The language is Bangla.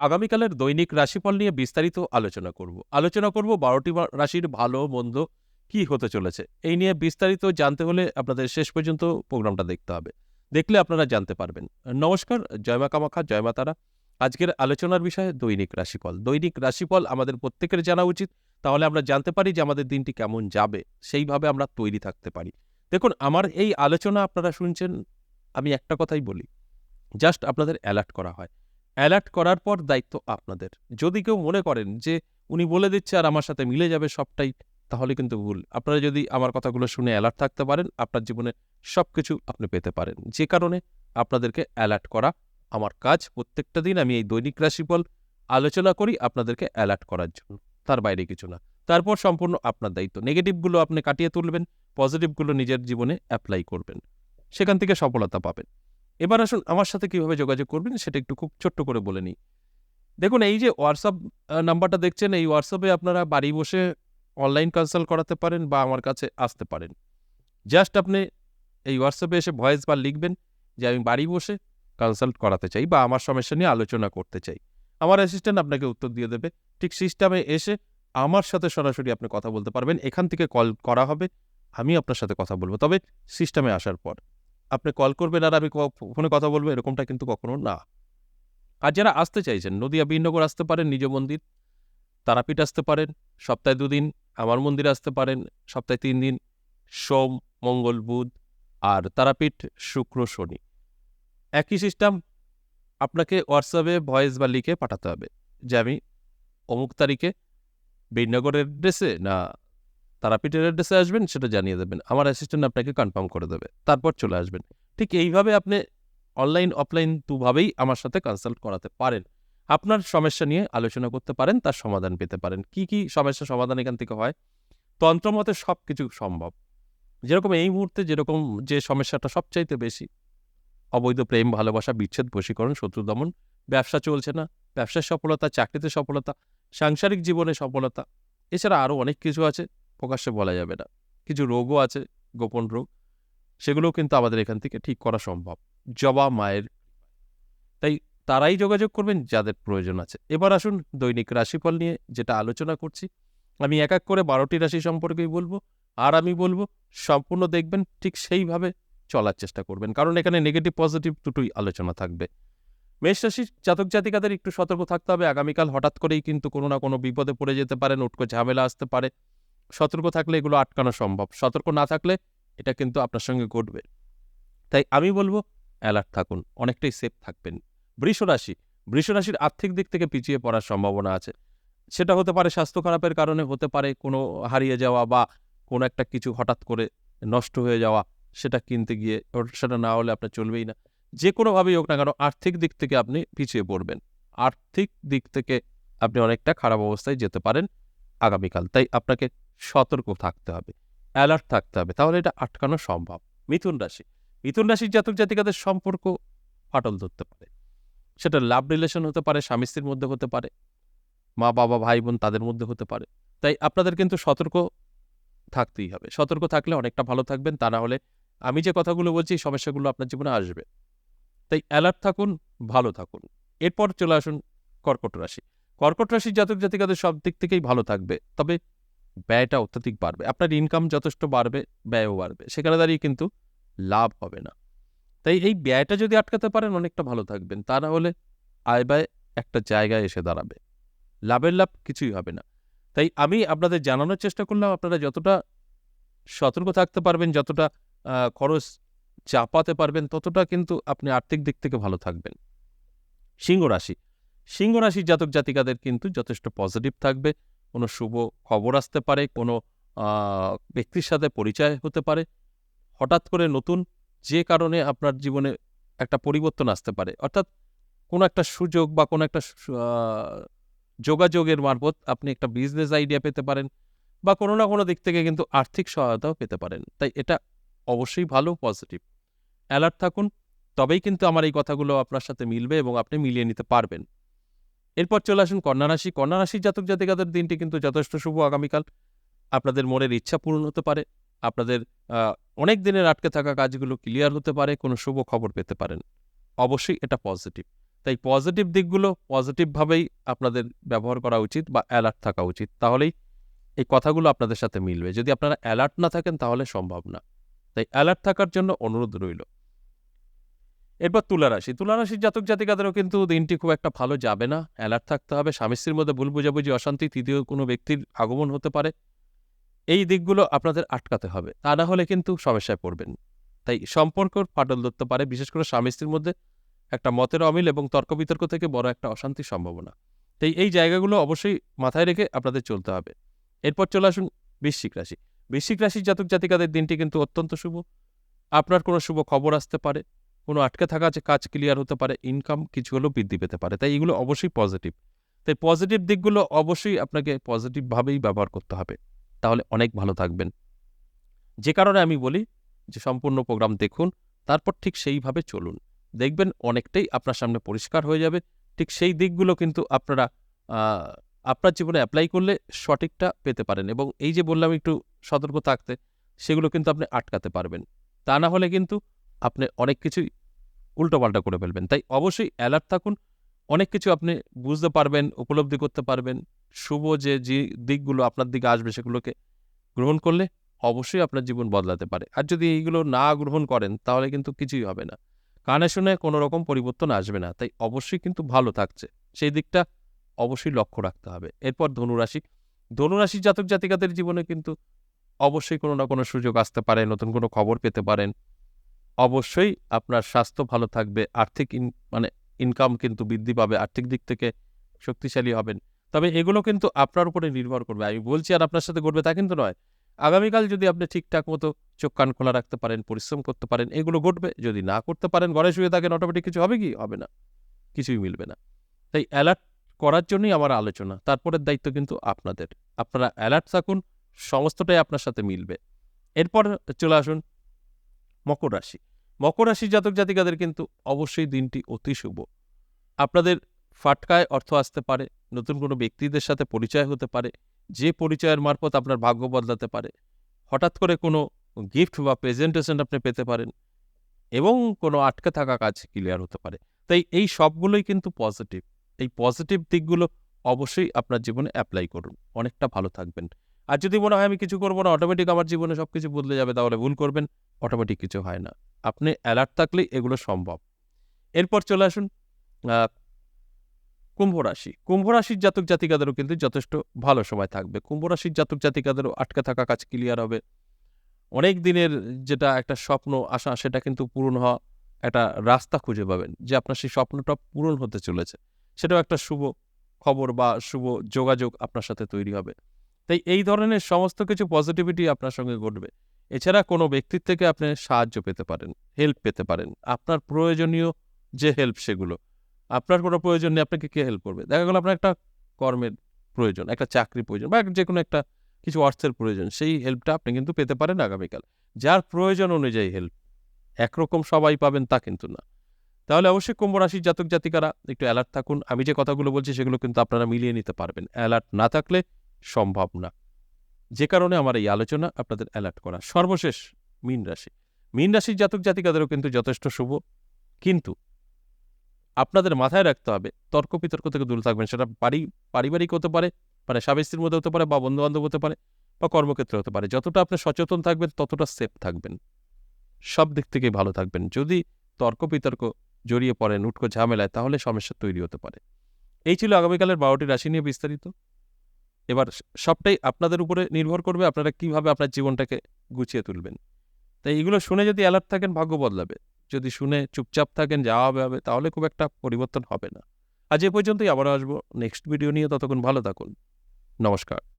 আগামীকালের দৈনিক রাশিফল নিয়ে বিস্তারিত আলোচনা করব ১২টি রাশির ভালো মন্দ কি হতে চলেছে। এই নিয়ে বিস্তারিত জানতে হলে আপনাদের শেষ পর্যন্ত প্রোগ্রামটা দেখতে হবে। দেখলে আপনারা জানতে পারবেন। নমস্কার, জয় মা কামাখ্যা, জয় মা তারা। আজকের আলোচনার বিষয় দৈনিক রাশিফল। দৈনিক রাশিফল আমাদের প্রত্যেকের জানা উচিত। তাহলে আমরা জানতে পারি যে আমাদের দিনটি কেমন যাবে, সেইভাবে আমরা তৈরি থাকতে পারি। দেখুন, আমার এই আলোচনা আপনারা শুনছেন, আমি একটা কথাই বলি, জাস্ট আপনাদের অ্যালার্ট করা হয়। অ্যালার্ট করার পর দায়িত্ব আপনাদের। যদি কেউ মনে করেন যে উনি বলে দিচ্ছে আর আমার সাথে মিলে যাবে সবটাই, তাহলে কিন্তু ভুল। আপনারা যদি আমার কথাগুলো শুনে অ্যালার্ট থাকতে পারেন, আপনার জীবনে সবকিছু আপনি পেতে পারেন। যে কারণে আপনাদেরকে অ্যালার্ট করা আমার কাজ। প্রত্যেকটা দিন আমি এই দৈনিক রাশিফল আলোচনা করি আপনাদেরকে অ্যালার্ট করার জন্য, তার বাইরে কিছু না। তারপর সম্পূর্ণ আপনার দায়িত্ব। নেগেটিভগুলো আপনি কাটিয়ে তুলবেন, পজিটিভগুলো নিজের জীবনে অ্যাপ্লাই করবেন, সেখান থেকে সফলতা পাবেন। এবার আসুন আমার সাথে কিভাবে যোগাযোগ করবেন সেটা একটু খুব ছোট্ট করে বলে নিই। দেখুন, এই যে হোয়াটসঅ্যাপ নাম্বারটা দেখছেন, এই হোয়াটসঅ্যাপে আপনারা বাড়ি বসে অনলাইন কনসাল্ট করাতে পারেন বা আমার কাছে আসতে পারেন। জাস্ট আপনি এই হোয়াটসঅ্যাপে এসে ভয়েস বা লিখবেন যে আমি বাড়ি বসে কনসাল্ট করাতে চাই বা আমার সমস্যা নিয়ে আলোচনা করতে চাই। আমার অ্যাসিস্ট্যান্ট আপনাকে উত্তর দিয়ে দেবে। ঠিক সিস্টেমে এসে আমার সাথে সরাসরি আপনি কথা বলতে পারবেন। এখান থেকে কল করা হবে, আমি আপনার সাথে কথা বলব। তবে সিস্টেমে আসার পর আপনি কল করবেন আর আমি ফোনে কথা বলবো, এরকমটা কিন্তু কখনো না। আর যারা আসতে চাইছেন, নদিয়া বীরনগর আসতে পারেন, নিজ মন্দির, তারাপীঠ আসতে পারেন সপ্তাহে ২ দিন, আমার মন্দিরে আসতে পারেন সপ্তাহে ৩ দিন, সোম, মঙ্গল, বুধ, আর তারাপীঠ শুক্র, শনি। একই সিস্টেম, আপনাকে হোয়াটসঅ্যাপে ভয়েস বা লিখে পাঠাতে হবে যে আমি অমুক তারিখে বীরনগরের অ্যাড্রেসে না তারাপীঠের অ্যাড্রেসে আসবেন, সেটা জানিয়ে দেবেন। আমার অ্যাসিস্ট্যান্ট আপনাকে কনফার্ম করে দেবে, তারপর চলে আসবেন। ঠিক এইভাবে আপনি অনলাইন অফলাইন দুভাবেই আমার সাথে কনসাল্ট করাতে পারেন। আপনার সমস্যা নিয়ে আলোচনা করতে পারেন, তার সমাধান পেতে পারেন। কি কি সমস্যার সমাধান এখান থেকে হয়? তন্ত্রমতে সবকিছু সম্ভব। যেরকম এই মুহূর্তে যেরকম যে সমস্যাটা সবচাইতে বেশি, অবৈধ প্রেম, ভালোবাসা, বিচ্ছেদ, বশীকরণ, শত্রু দমন, ব্যবসা চলছে না, ব্যবসার সফলতা, চাকরিতে সফলতা, সাংসারিক জীবনে সফলতা, এছাড়া আরও অনেক কিছু আছে, প্রকাশ্যে বলা যাবে না। কিছু রোগও আছে, গোপন রোগ, সেগুলোও কিন্তু আমাদের এখান থেকে ঠিক করা সম্ভব জবা মায়ের। তাই তারাই যোগাযোগ করবেন যাদের প্রয়োজন আছে। এবার আসুন দৈনিক রাশিফল নিয়ে যেটা আলোচনা করছি, আমি এক এক করে ১২টি রাশি সম্পর্কেই বলবো, আর আমি বলবো সম্পূর্ণ দেখবেন, ঠিক সেইভাবে চলার চেষ্টা করবেন, কারণ এখানে নেগেটিভ পজিটিভ দুটোই আলোচনা থাকবে। মেষ রাশির জাতক জাতিকাদের একটু সতর্ক থাকতে হবে। আগামীকাল হঠাৎ করেই কিন্তু কোনো না কোনো বিপদে পড়ে যেতে পারেন, উটকো ঝামেলা আসতে পারে। সতর্ক থাকলে এগুলো আটকানো সম্ভব, সতর্ক না থাকলে এটা কিন্তু আপনার সঙ্গে ঘটবে। তাই আমি বলবো অ্যালার্ট থাকুন, অনেকটাই সেফ থাকবেন। বৃষ রাশির আর্থিক দিক থেকে পিছিয়ে পড়ার সম্ভাবনা আছে। সেটা হতে পারে স্বাস্থ্য খারাপের কারণে, হতে পারে কোনো হারিয়ে যাওয়া বা কোনো একটা কিছু হঠাৎ করে নষ্ট হয়ে যাওয়া, সেটা কিনতে গিয়ে সেটা না হলে আপনার চলবেই না। যে কোনোভাবেই হোক না কেন, আর্থিক দিক থেকে আপনি পিছিয়ে পড়বেন। আর্থিক দিক থেকে আপনি অনেকটা খারাপ অবস্থায় যেতে পারেন আগামীকাল। তাই আপনাকে সতর্ক থাকতে হবে, অ্যালার্ট থাকতে হবে, তাহলে এটা আটকানো সম্ভব। মিথুন রাশির জাতক জাতিকাদের সম্পর্ক ফাটল ধরতে পারে। সেটা লাভ রিলেশন হতে পারে, স্বামী স্ত্রীর মধ্যে হতে পারে, মা বাবা ভাই বোন তাদের মধ্যে হতে পারে। তাই আপনাদের কিন্তু সতর্ক থাকতেই হবে। সতর্ক থাকলে অনেকটা ভালো থাকবেন, তা না হলে আমি যে কথাগুলো বলছি এই সমস্যাগুলো আপনার জীবনে আসবে। তাই অ্যালার্ট থাকুন, ভালো থাকুন। এরপর চলে আসুন কর্কট রাশি। কর্কট রাশির জাতক জাতিকাদের সব দিক থেকেই ভালো থাকবে, তবে ব্যয়টা অত্যাধিক বাড়বে। আপনার ইনকাম যথেষ্ট বাড়বে, ব্যয়ও বাড়বে, সেখানে দাঁড়িয়ে কিন্তু লাভ হবে না। তাই এই ব্যয়টা যদি আটকাতে পারেন অনেকটা ভালো থাকবেন, তা না হলে আয় ব্যয় একটা জায়গায় এসে দাঁড়াবে, লাভের লাভ কিছুই হবে না। তাই আমি আপনাদের জানানোর চেষ্টা করলাম, আপনারা যতটা সতর্ক থাকতে পারবেন, যতটা খরচ চাপাতে পারবেন, ততটা কিন্তু আপনি আর্থিক দিক থেকে ভালো থাকবেন। সিংহ রাশির জাতক জাতিকাদের কিন্তু যথেষ্ট পজিটিভ থাকবে। কোনো শুভ খবর আসতে পারে, কোনো ব্যক্তির সাথে পরিচয় হতে পারে, হঠাৎ করে নতুন যে কারণে আপনার জীবনে একটা পরিবর্তন আসতে পারে। অর্থাৎ কোনো একটা সুযোগ বা কোনো একটা যোগাযোগের মারফত আপনি একটা বিজনেস আইডিয়া পেতে পারেন, বা কোনো না কোনো দিক থেকে কিন্তু আর্থিক সহায়তাও পেতে পারেন। তাই এটা অবশ্যই ভালো, পজিটিভ। অ্যালার্ট থাকুন, তবেই কিন্তু আমার এই কথাগুলো আপনার সাথে মিলবে এবং আপনি মিলিয়ে নিতে পারবেন। এরপর চলে আসুন কন্যা রাশি। কন্যা রাশির জাতক জাতিকাদের দিনটি কিন্তু যথেষ্ট শুভ আগামীকাল। আপনাদের মনের ইচ্ছা পূরণ হতে পারে, আপনাদের অনেক দিনের আটকে থাকা কাজগুলো ক্লিয়ার হতে পারে, কোনো শুভ খবর পেতে পারেন। অবশ্যই এটা পজিটিভ। তাই পজিটিভ দিকগুলো পজিটিভভাবেই আপনাদের ব্যবহার করা উচিত বা অ্যালার্ট থাকা উচিত, তাহলেই এই কথাগুলো আপনাদের সাথে মিলবে। যদি আপনারা অ্যালার্ট না থাকেন তাহলে সম্ভব না। তাই অ্যালার্ট থাকার জন্য অনুরোধ রইল। এরপর তুলা রাশি। তুলা রাশির জাতক জাতিকাদেরও কিন্তু দিনটি খুব একটা ভালো যাবে না। অ্যালার্ট থাকতে হবে। স্বামী-স্ত্রীর মধ্যে ভুল বোঝাবুঝি, অশান্তি, তৃতীয় কোনো ব্যক্তির আগমন হতে পারে। এই দিকগুলো আপনাদের আটকাতে হবে। তা না হলে কিন্তু সমস্যায় পড়বেন। তাই সম্পর্কর ফাটল ধরতে পারে। বিশেষ করে স্বামী-স্ত্রীর মধ্যে একটা মতের অমিল এবং তর্ক-বিতর্ক থেকে বড় একটা অশান্তির সম্ভাবনা। তাই এই জায়গাগুলো অবশ্যই মাথায় রেখে আপনাদের চলতে হবে। এরপর চলে আসুন বৃশ্চিক রাশি। বৃশ্চিক রাশির জাতক জাতিকাদের দিনটি কিন্তু অত্যন্ত শুভ। আপনার কোনো শুভ খবর আসতে পারে, কোনো আটকে থাকা যে কাজ ক্লিয়ার হতে পারে, ইনকাম কিছু হলেও বৃদ্ধি পেতে পারে। তাই এগুলো অবশ্যই পজিটিভ। তাই পজিটিভ দিকগুলো অবশ্যই আপনাকে পজিটিভভাবেই ব্যবহার করতে হবে। তাহলে অনেক ভালো থাকবেন। যে কারণে আমি বলি যে সম্পূর্ণ প্রোগ্রাম দেখুন, তারপর ঠিক সেইভাবে চলুন। দেখবেন অনেকটাই আপনার সামনে পরিষ্কার হয়ে যাবে। ঠিক সেই দিকগুলো কিন্তু আপনারা আ আপনার জীবনে এপ্লাই করলে সঠিকটা পেতে পারেন এবং এই যে বললাম একটু সতর্ক থাকতে, সেগুলো কিন্তু আপনি আটকাতে পারবেন। তা না হলে কিন্তু আপনি অনেক কিছুই উল্টোপাল্টা করে ফেলবেন। তাই অবশ্যই অ্যালার্ট থাকুন। অনেক কিছু আপনি বুঝতে পারবেন, উপলব্ধি করতে পারবেন। শুভ যে দিকগুলো আপনার দিকে আসবে সেগুলোকে গ্রহণ করলে অবশ্যই আপনার জীবন বদলাতে পারে। আর যদি এইগুলো না গ্রহণ করেন তাহলে কিন্তু কিছুই হবে না। কানে শুনে কোনো রকম পরিবর্তন আসবে না। তাই অবশ্যই কিন্তু ভালো থাকছে। সেই দিকটা অবশ্যই লক্ষ্য রাখতে হবে। এরপর ধনুরাশি। ধনুরাশির জাতক জাতিকাদের জীবনে কিন্তু অবশ্যই কোনো না কোনো সুযোগ আসতে পারে, নতুন কোনো খবর পেতে পারেন। অবশ্যই আপনার স্বাস্থ্য ভালো থাকবে, আর্থিক মানে ইনকাম কিন্তু বৃদ্ধি পাবে, আর্থিক দিক থেকে শক্তিশালী হবেন। তবে এগুলো কিন্তু আপনার উপরে নির্ভর করবে। আমি বলছি আর আপনার সাথে ঘটবে তা কিন্তু নয়। আগামীকাল যদি আপনি ঠিকঠাক মতো চোখ কান খোলা রাখতে পারেন, পরিশ্রম করতে পারেন, এগুলো ঘটবে। যদি না করতে পারেন, ঘরে শুয়ে থাকেন, অটোমেটিক কিছু হবে কি? হবে না। কিছুই মিলবে না। তাই অ্যালার্ট করার জন্যই আমার আলোচনা। তারপরের দায়িত্ব কিন্তু আপনাদের। আপনারা অ্যালার্ট থাকুন, সমস্তটাই আপনার সাথে মিলবে। এরপর চলে আসুন মকর রাশি। মকর রাশির জাতক জাতিকাদের কিন্তু অবশ্যই দিনটি অতি শুভ। আপনাদের ফাটকায় অর্থ আসতে পারে, নতুন কোনো ব্যক্তিদের সাথে পরিচয় হতে পারে, যে পরিচয়ের মারফত আপনার ভাগ্য বদলাতে পারে। হঠাৎ করে কোনো গিফট বা প্রেজেন্টেশন আপনি পেতে পারেন এবং কোনো আটকে থাকা কাজ ক্লিয়ার হতে পারে। তাই এই সবগুলোই কিন্তু পজিটিভ। এই পজিটিভ দিকগুলো অবশ্যই আপনার জীবনে এপ্লাই করুন। অনেকটা ভালো থাকবেন। আর যদি মনে হয় আমি কিছু করব না, অটোমেটিক আমার জীবনে সবকিছু বদলে যাবে, তাহলে ভুল করবেন। অটোমেটিক কিছু হয় না। আপনি অ্যালার্ট থাকলেই এগুলো সম্ভব। এরপর চলে আসুন আ কুম্ভ রাশি। কুম্ভ রাশির জাতক জাতিকাদেরও কিন্তু যথেষ্ট ভালো সময় থাকবে। কুম্ভ রাশির জাতক জাতিকাদেরও আটকে থাকা কাজ ক্লিয়ার হবে। অনেক দিনের যেটা একটা স্বপ্ন আশা সেটা কিন্তু পূরণ হওয়া একটা রাস্তা খুঁজে পাবেন যে আপনার সেই স্বপ্নটা পূরণ হতে চলেছে। সেটাও একটা শুভ খবর বা শুভ যোগাযোগ আপনার সাথে তৈরি হবে। তাই এই ধরনের সমস্ত কিছু পজিটিভিটি আপনার সঙ্গে ঘটবে। এছাড়া কোনো ব্যক্তির থেকে আপনি সাহায্য পেতে পারেন, হেল্প পেতে পারেন। আপনার প্রয়োজনীয় যে হেল্প সেগুলো। আপনার কোনো প্রয়োজন নেই, আপনাকে কে হেল্প করবে? দেখা গেল আপনার একটা কর্মের প্রয়োজন, একটা চাকরির প্রয়োজন বা যেকোনো একটা কিছু অর্থের প্রয়োজন। সেই হেল্পটা আপনি কিন্তু পেতে পারেন আগামীকাল। যার প্রয়োজন অনুযায়ী হেল্প। একরকম সবাই পাবেন তা কিন্তু না। তাহলে অবশ্যই কুম্ভ রাশির জাতক জাতিকারা একটু অ্যালার্ট থাকুন। আমি যে কথাগুলো বলছি সেগুলো কিন্তু আপনারা মিলিয়ে নিতে পারবেন। অ্যালার্ট না থাকলে সম্ভব না। যে কারণে আমার এই আলোচনা আপনাদের অ্যালার্ট করা। সর্বশেষ মীন রাশি। মীন রাশির জাতক জাতিকাদেরও কিন্তু যথেষ্ট শুভ। কিন্তু আপনাদের মাথায় রাখতে হবে তর্ক-বিতর্ক থেকে দূরে থাকবেন। সেটা পারিবারিক হতে পারে, মানে স্বামী-স্ত্রীর মধ্যে হতে পারে বা বন্ধু-বান্ধব হতে পারে বা কর্মক্ষেত্রে হতে পারে। যতটা আপনি সচেতন থাকবেন ততটা সেফ থাকবেন। সব দিক থেকেই ভালো থাকবেন। যদি তর্ক-বিতর্ক জড়িয়ে পড়েন উটকো ঝামেলায় তাহলে সমস্যা তৈরি হতে পারে। এই ছিল আগামীকালের ১২ টি রাশি নিয়ে বিস্তারিত। এবার সবটাই আপনাদের উপরে নির্ভর করবে আপনারা কিভাবে আপনার জীবনটাকে গুছিয়ে তুলবেন। তাই এগুলো শুনে যদি অ্যালার্ট থাকেন ভাগ্য বদলাবে। যদি শুনে চুপচাপ থাকেন যা হবে হবে তাহলে খুব একটা পরিবর্তন হবে না। আজ এ পর্যন্তই, আবারও আসবো নেক্সট ভিডিও নিয়ে। ততক্ষণ ভালো থাকুন। নমস্কার।